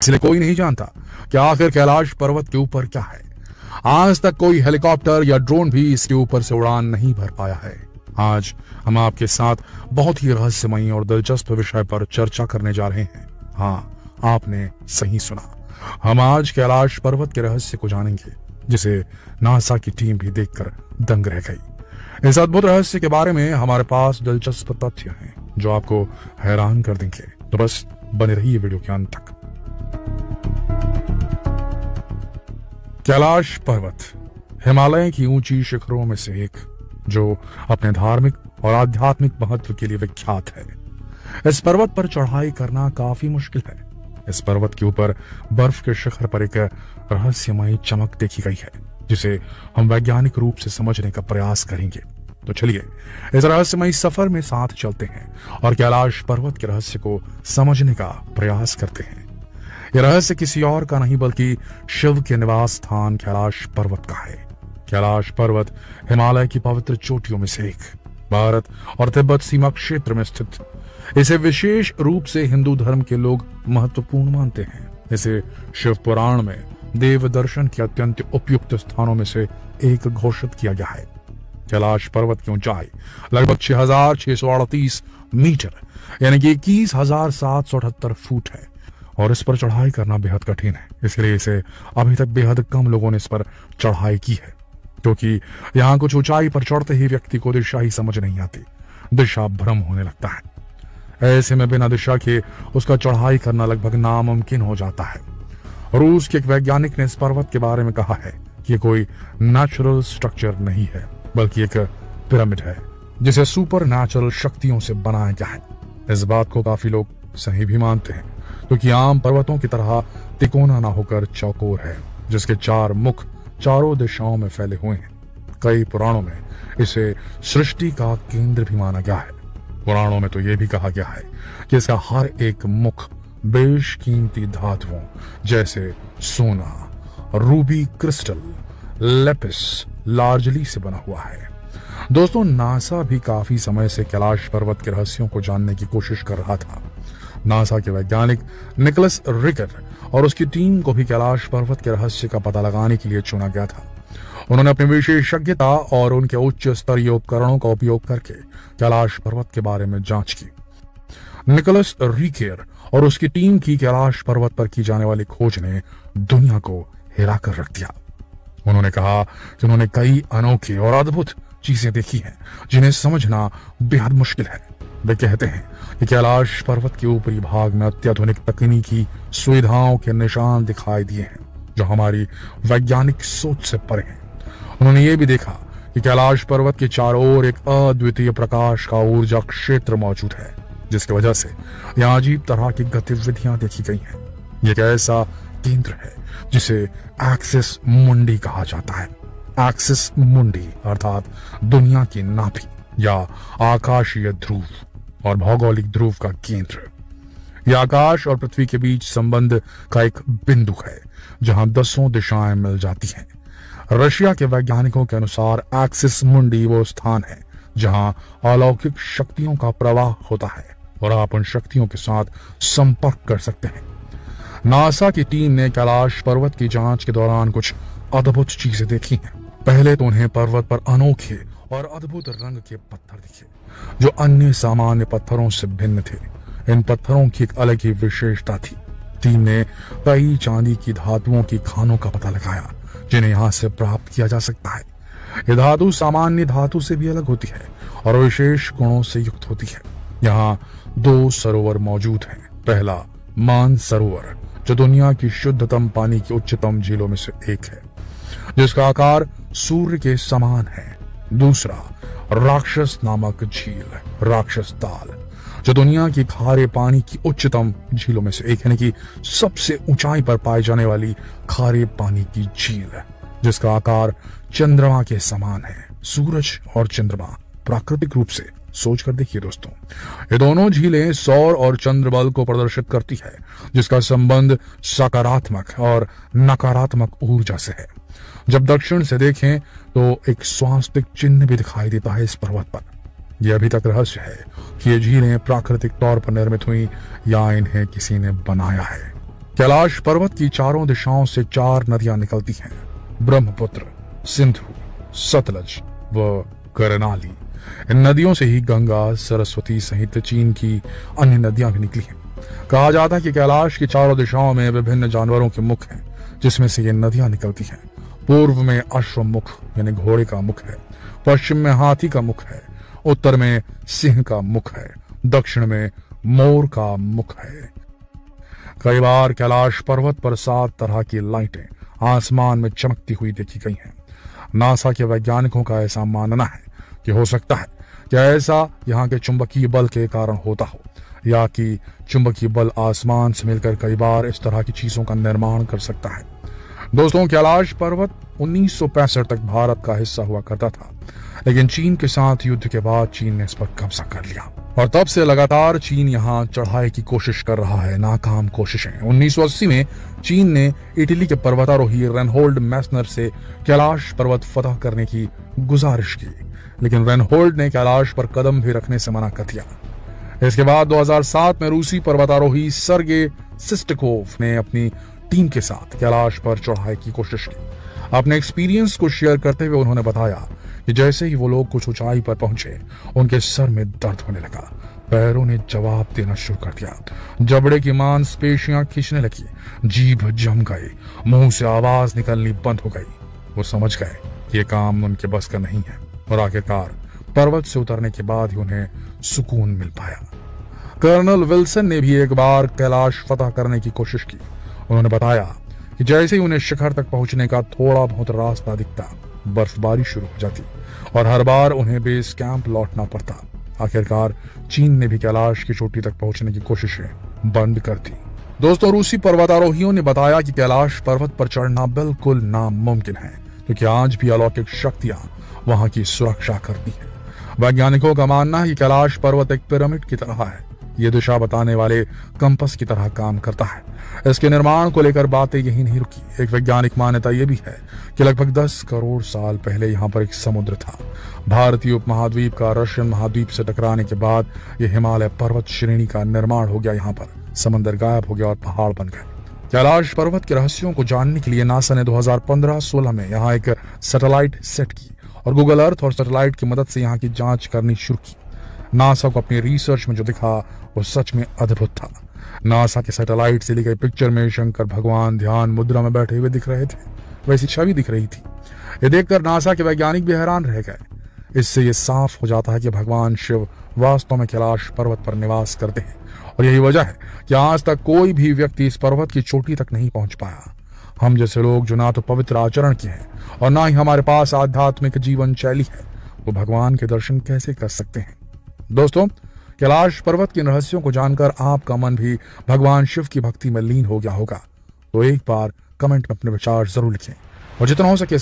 इसलिए कोई नहीं जानता कि आखिर कैलाश पर्वत के ऊपर क्या है। आज तक कोई हेलीकॉप्टर या ड्रोन भी इसके ऊपर से उड़ान नहीं भर पाया है। आज हम आपके साथ बहुत ही रहस्यमयी और दिलचस्प विषय पर चर्चा करने जा रहे हैं। हाँ, आपने सही सुना। हम आज कैलाश पर्वत के रहस्य को जानेंगे, जिसे नासा की टीम भी देखकर दंग रह गई। इस अद्भुत रहस्य के बारे में हमारे पास दिलचस्प तथ्य हैं जो आपको हैरान कर देंगे। तो बस बने रहिए वीडियो के अंत तक। कैलाश पर्वत हिमालय की ऊंची शिखरों में से एक, जो अपने धार्मिक और आध्यात्मिक महत्व के लिए विख्यात है। इस पर्वत पर चढ़ाई करना काफी मुश्किल है। इस पर्वत के ऊपर बर्फ के शिखर पर एक रहस्यमयी चमक देखी गई है, जिसे हम वैज्ञानिक रूप से समझने का प्रयास करेंगे। तो चलिए इस रहस्यमयी सफर में साथ चलते हैं और कैलाश पर्वत के रहस्य को समझने का प्रयास करते हैं। यह रहस्य किसी और का नहीं बल्कि शिव के निवास स्थान कैलाश पर्वत का है। कैलाश पर्वत हिमालय की पवित्र चोटियों में से एक, भारत और तिब्बत सीमा क्षेत्र में स्थित। इसे विशेष रूप से हिंदू धर्म के लोग महत्वपूर्ण मानते हैं। इसे शिव पुराण में देव दर्शन के अत्यंत उपयुक्त स्थानों में से एक घोषित किया गया है। कैलाश पर्वत की ऊंचाई लगभग 6,638 मीटर यानी कि 21,778 फुट है और इस पर चढ़ाई करना बेहद कठिन है। इसलिए इसे अभी तक बेहद कम लोगों ने इस पर चढ़ाई की है, क्योंकि यहाँ कुछ ऊंचाई पर चढ़ते ही व्यक्ति को दिशा ही समझ नहीं आती, दिशा भ्रम होने लगता है। ऐसे में बिना दिशा के उसका चढ़ाई करना लगभग नामुमकिन हो जाता है। रूस के एक वैज्ञानिक ने इस पर्वत के बारे में कहा है कि कोई नेचुरल स्ट्रक्चर नहीं है, बल्कि एक पिरामिड है जिसे सुपर नेचुरल शक्तियों से बनाया गया है। इस बात को काफी लोग सही भी मानते हैं, क्योंकि आम पर्वतों की तरह तिकोना ना होकर चौकोर है, जिसके 4 मुख चारों दिशाओं में फैले हुए हैं। कई पुराणों में इसे सृष्टि का केंद्र भी माना गया है। पुराणों में तो यह भी कहा गया है कि इसका हर एक मुख बेशकीमती धातुओं जैसे सोना, रूबी क्रिस्टल, लेपिस लार्जली से बना हुआ है। दोस्तों, नासा भी काफी समय से कैलाश पर्वत के रहस्यों को जानने की कोशिश कर रहा था। नासा के वैज्ञानिक निकोलस रिकर और उसकी टीम को भी कैलाश पर्वत के रहस्य का पता लगाने के लिए चुना गया था। उन्होंने अपनी विशेषज्ञता और उनके उच्च स्तरीय उपकरणों का उपयोग करके कैलाश पर्वत के बारे में जांच की। निकोलस रिकर और उसकी टीम की कैलाश पर्वत पर की जाने वाली खोज ने दुनिया को हिला कर रख दिया। उन्होंने कहा कि उन्होंने कई अनोखी और अद्भुत चीजें देखी हैं जिन्हें समझना बेहद मुश्किल है। वे कहते हैं कि कैलाश पर्वत के ऊपरी भाग में अत्याधुनिक तकनीकी सुविधाओं के निशान दिखाई दिए हैं, जो हमारी वैज्ञानिक सोच से परे हैं। उन्होंने ये भी देखा कि कैलाश पर्वत के चारों ओर एक अद्वितीय प्रकाश का ऊर्जा क्षेत्र मौजूद है, जिसकी वजह से यहाँ अजीब तरह की गतिविधियां देखी गई हैं। ये एक ऐसा केंद्र है जिसे एक्सिस मुंडी कहा जाता है। एक्सिस मुंडी अर्थात दुनिया की नाभि या आकाशीय ध्रुव और भौगोलिक ध्रुव का केंद्र। यह आकाश और पृथ्वी के बीच संबंध का एक बिंदु है, जहां 10 दिशाएं मिल जाती हैं। रशिया के वैज्ञानिकों के अनुसार एक्सिस मुंडी वो स्थान है जहां अलौकिक शक्तियों का प्रवाह होता है और आप उन शक्तियों के साथ संपर्क कर सकते हैं। नासा की टीम ने कैलाश पर्वत की जांच के दौरान कुछ अद्भुत चीजें देखी हैं। पहले तो उन्हें पर्वत पर अनोखे और अद्भुत रंग के पत्थर दिखे, जो अन्य सामान्य पत्थरों से भिन्न थे। इन पत्थरों की एक अलग ही विशेषता थी। टीम ने कई चांदी की धातुओं की खानों का पता लगाया, जिन्हें यहाँ से प्राप्त किया जा सकता है। यह धातु सामान्य धातु से भी अलग होती है और विशेष गुणों से युक्त होती है। यहाँ 2 सरोवर मौजूद हैं। पहला मान सरोवर, जो दुनिया की शुद्धतम पानी की उच्चतम झीलों में से एक है, जिसका आकार सूर्य के समान है। दूसरा राक्षस नामक झील, राक्षस ताल, जो दुनिया की खारे पानी की उच्चतम झीलों में से एक, यानी कि सबसे ऊंचाई पर पाई जाने वाली खारे पानी की झील, जिसका आकार चंद्रमा के समान है। सूरज और चंद्रमा प्राकृतिक रूप से, सोच कर देखिए दोस्तों, ये दोनों झीलें सौर और चंद्र बल को प्रदर्शित करती है, जिसका संबंध सकारात्मक और नकारात्मक ऊर्जा से है। जब दक्षिण से देखें तो एक स्वास्तिक चिन्ह भी दिखाई देता है इस पर्वत पर। यह अभी तक रहस्य है कि ये झीलें प्राकृतिक तौर पर निर्मित हुई या इन्हें किसी ने बनाया है। कैलाश पर्वत की चारों दिशाओं से 4 नदियां निकलती हैं, ब्रह्मपुत्र, सिंधु, सतलज व करनाली। इन नदियों से ही गंगा, सरस्वती सहित चीन की अन्य नदियां भी निकली हैं। कहा जाता है कि कैलाश की चारों दिशाओं में विभिन्न जानवरों के मुख हैं, जिसमें से ये नदियां निकलती हैं। पूर्व में अश्वमुख यानी घोड़े का मुख है, पश्चिम में हाथी का मुख है, उत्तर में सिंह का मुख है, दक्षिण में मोर का मुख है। कई बार कैलाश पर्वत पर 7 तरह की लाइटें आसमान में चमकती हुई देखी गई हैं। नासा के वैज्ञानिकों का ऐसा मानना है कि हो सकता है कि ऐसा यहाँ के चुंबकीय बल के कारण होता हो, या कि चुंबकीय बल आसमान से मिलकर कई बार इस तरह की चीजों का निर्माण कर सकता है। दोस्तों, कैलाश पर्वत 1965 तक भारत का हिस्सा हुआ करता था, लेकिन चीन के साथ युद्ध के बाद चीन ने इस पर कब्जा कर लिया और तब से लगातार चीन यहाँ चढ़ाई की कोशिश कर रहा है, नाकाम कोशिशें। 1980 में चीन ने इटली के पर्वतारोही रेनहोल्ड मैसनर से कैलाश पर्वत फतह करने की गुजारिश की, लेकिन रेनहोल्ड ने कैलाश पर कदम भी रखने से मना कर दिया। इसके बाद 2007 में रूसी पर्वतारोही सर्गे सिस्टकोव ने अपनी टीम के साथ कैलाश पर चढ़ाई की कोशिश की। अपने एक्सपीरियंस को शेयर करते हुए उन्होंने बताया कि जैसे ही वो लोग कुछ ऊंचाई पर पहुंचे, उनके सर में दर्द होने लगा, पैरों ने जवाब देना शुरू कर दिया, जबड़े की मांसपेशियां खींचने लगी, जीभ जम गई, मुंह से आवाज निकलनी बंद हो गई। वो समझ गए कि ये काम उनके बस का नहीं है और आखिरकार पर्वत से उतरने के बाद ही उन्हें सुकून मिल पाया। कर्नल विल्सन ने भी एक बार कैलाश फतह करने की कोशिश की। उन्होंने बताया कि जैसे ही उन्हें शिखर तक पहुंचने का थोड़ा बहुत रास्ता दिखता, बर्फबारी शुरू हो जाती और हर बार उन्हें बेस कैंप लौटना पड़ता। आखिरकार चीन ने भी कैलाश की चोटी तक पहुंचने की कोशिशें बंद कर दी। दोस्तों, रूसी पर्वतारोहियों ने बताया कि कैलाश पर्वत पर चढ़ना बिल्कुल नामुमकिन है, क्योंकि आज भी अलौकिक शक्तियां वहां की सुरक्षा करती हैं। वैज्ञानिकों का मानना है कि कैलाश पर्वत एक पिरामिड की तरह है। ये दिशा बताने वाले कंपस की तरह काम करता है। इसके निर्माण को लेकर बातें यही नहीं रुकी। एक वैज्ञानिक मान्यता यह भी है कि लगभग 10 करोड़ साल पहले यहाँ पर एक समुद्र था। भारतीय उपमहाद्वीप का रशियन महाद्वीप से टकराने के बाद यह हिमालय पर्वत श्रेणी का निर्माण हो गया। यहाँ पर समंदर गायब हो गया और पहाड़ बन गए। कैलाश पर्वत के रहस्यों को जानने के लिए नासा ने 2015-16 में यहाँ एक सैटेलाइट सेट की और गूगल अर्थ और सैटेलाइट की मदद से यहाँ की जांच करनी शुरू की। नासा को अपनी रिसर्च में जो दिखा वो सच में अद्भुत था। नासा के सैटेलाइट से ली गई पिक्चर में शंकर भगवान ध्यान मुद्रा में बैठे हुए दिख रहे थे, वैसी छवि दिख रही थी। ये देखकर नासा के वैज्ञानिक भी हैरान रह गए। इससे ये साफ हो जाता है कि भगवान शिव वास्तव में कैलाश पर्वत पर निवास करते हैं और यही वजह है कि आज तक कोई भी व्यक्ति इस पर्वत की चोटी तक नहीं पहुंच पाया। हम जैसे लोग जो ना तो पवित्र आचरण के हैं और ना ही हमारे पास आध्यात्मिक जीवन शैली है, वो भगवान के दर्शन कैसे कर सकते हैं। दोस्तों, कैलाश पर्वत के रहस्यों को जानकर आपका मन भी भगवान शिव की भक्ति में लीन हो गया होगा, तो एक बार कमेंट में अपने विचार जरूर लिखें और जितना हो सके